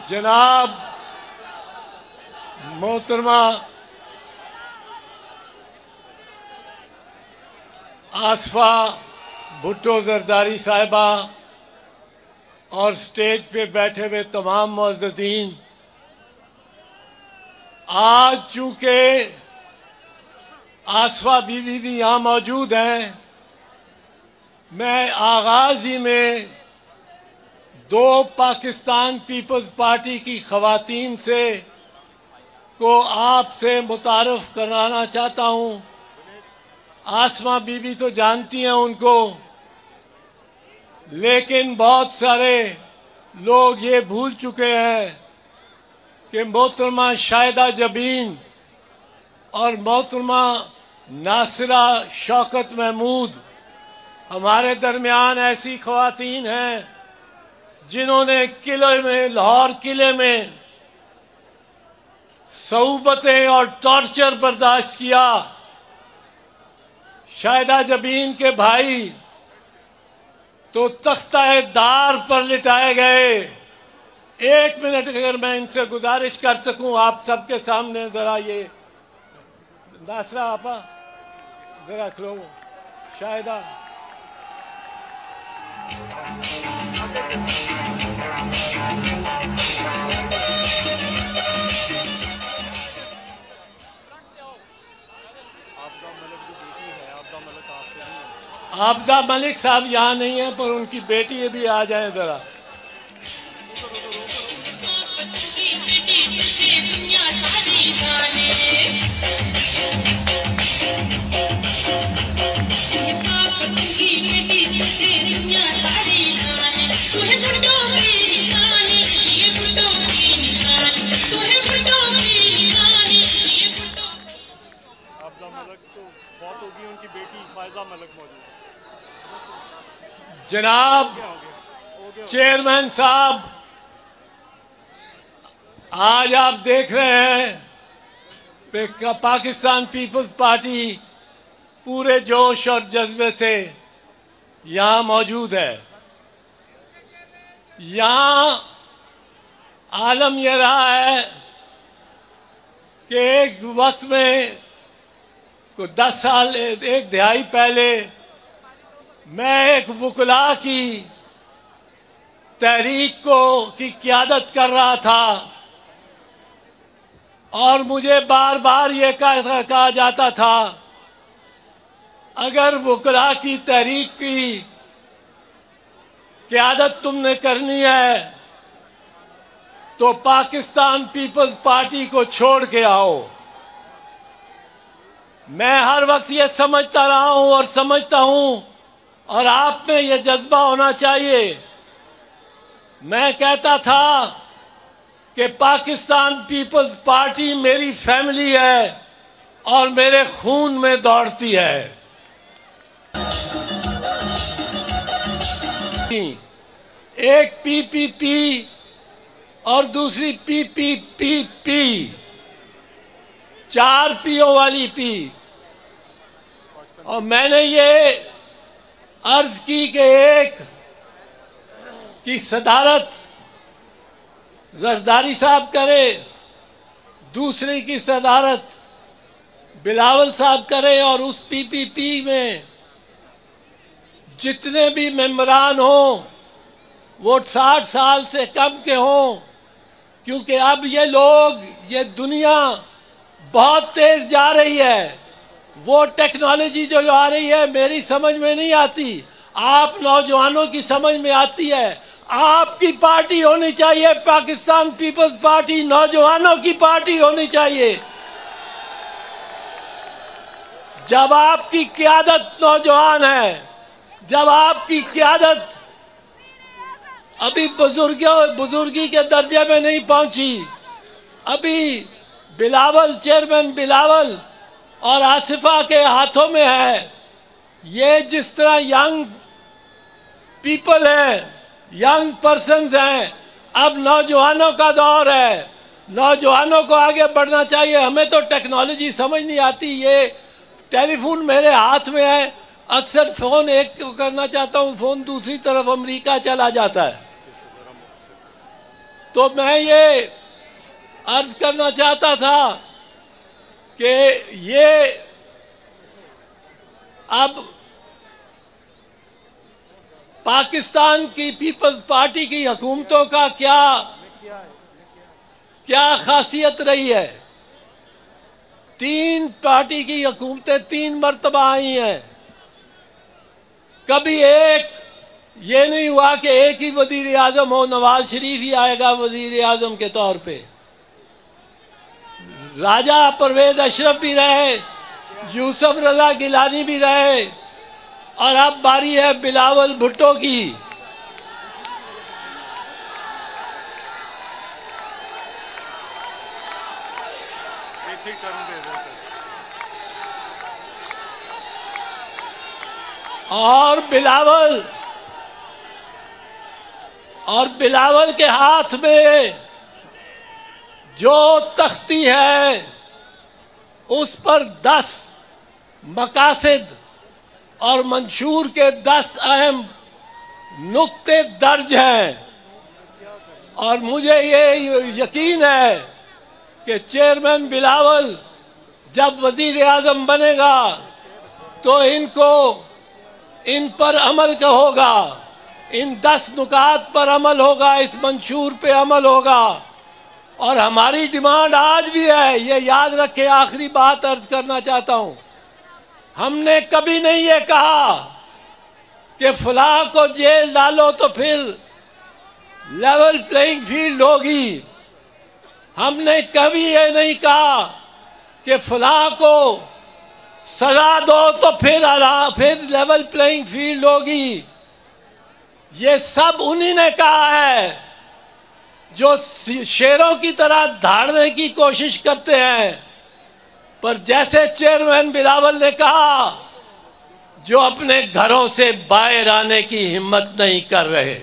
जनाब मोहतरमा आसफा भुट्टो जरदारी साहिबा और स्टेज पे बैठे हुए तमाम मुअज़्ज़ज़ीन, आज चूँकि आसफा बीवी भी यहाँ मौजूद हैं, मैं आगाज़ ही में दो पाकिस्तान पीपल्स पार्टी की ख़वातीन से को आपसे मुतारफ़ कराना चाहता हूँ। आसमा बीबी तो जानती हैं उनको, लेकिन बहुत सारे लोग ये भूल चुके हैं कि मोहतरमा शाहिदा जबीन और मोहतरमा नासिरा शौकत महमूद हमारे दरमियान ऐसी ख़वातीन हैं जिन्होंने किले में, लाहौर किले में सऊबतें और टॉर्चर बर्दाश्त किया। शाहिदा जबीन के भाई तो तख्ता दार पर लिटाए गए। एक मिनट अगर मैं इनसे गुजारिश कर सकूं आप सबके सामने, जरा ये नासरा आपा जरा खलो, शाहिदा आबदा मलिक साहब यहाँ नहीं है, पर उनकी बेटी भी आ जाए जरा। जनाब चेयरमैन साहब, आज आप देख रहे हैं कि पाकिस्तान पीपल्स पार्टी पूरे जोश और जज्बे से यहाँ मौजूद है। यहाँ आलम यह रहा है कि एक वक्त में को 10 साल, एक दहाई पहले मैं एक वकला की तहरीक की क़यादत कर रहा था और मुझे बार बार ये कहा जाता था, अगर वकला की तहरीक की क़यादत तुमने करनी है तो पाकिस्तान पीपल्स पार्टी को छोड़ के आओ। मैं हर वक्त ये समझता रहा हूं और समझता हूं, और आप में ये जज्बा होना चाहिए। मैं कहता था कि पाकिस्तान पीपल्स पार्टी मेरी फैमिली है और मेरे खून में दौड़ती है। एक पीपीपी और दूसरी पीपीपी, 4 पीओ वाली पी। और मैंने ये अर्ज की कि एक की सदारत जरदारी साहब करे, दूसरे की सदारत बिलावल साहब करे, और उस पीपीपी में जितने भी मेंबरान हों वो 60 साल से कम के हों, क्योंकि अब ये लोग, ये दुनिया बहुत तेज जा रही है। वो टेक्नोलॉजी जो आ रही है मेरी समझ में नहीं आती, आप नौजवानों की समझ में आती है। आपकी पार्टी होनी चाहिए, पाकिस्तान पीपल्स पार्टी नौजवानों की पार्टी होनी चाहिए। जब आपकी क़यादत नौजवान है, जब आपकी क़यादत अभी बुजुर्गी के दर्जे में नहीं पहुंची, अभी बिलावल, चेयरमैन बिलावल और आसिफा के हाथों में है। ये जिस तरह यंग पीपल है, यंग पर्सन्स हैं, अब नौजवानों का दौर है। नौजवानों को आगे बढ़ना चाहिए। हमें तो टेक्नोलॉजी समझ नहीं आती। ये टेलीफोन मेरे हाथ में है, अक्सर फ़ोन एक करना चाहता हूँ, फ़ोन दूसरी तरफ अमेरिका चला जाता है। तो मैं ये अर्ज करना चाहता था कि ये अब पाकिस्तान की पीपल्स पार्टी की हुकूमतों का क्या खासियत रही है। 3 पार्टी की हुकूमतें 3 मरतबा आई हैं। कभी ये नहीं हुआ कि एक ही वजीर आजम हो, नवाज शरीफ ही आएगा वजीर आजम के तौर पे। राजा परवेज अशरफ भी रहे, यूसुफ रजा गिलानी भी रहे, और अब बारी है बिलावल भुट्टो की। और बिलावल के हाथ में जो तख्ती है उस पर 10 मकासद और मंशूर के 10 अहम नुक्ते दर्ज हैं। और मुझे ये यकीन है कि चेयरमैन बिलावल जब वजीर आजम बनेगा तो इन पर अमल का होगा, इन 10 नुकात पर अमल होगा, इस मंशूर पे अमल होगा। और हमारी डिमांड आज भी है, ये याद रखे। आखिरी बात अर्ज करना चाहता हूं, हमने कभी नहीं ये कहा कि फलां को जेल डालो तो फिर लेवल प्लेइंग फील्ड होगी। हमने कभी ये नहीं कहा कि फलां को सजा दो तो फिर लेवल प्लेइंग फील्ड होगी। ये सब उन्हीं ने कहा है जो शेरों की तरह धाड़ने की कोशिश करते हैं, पर जैसे चेयरमैन बिलावल ने कहा, जो अपने घरों से बाहर आने की हिम्मत नहीं कर रहे।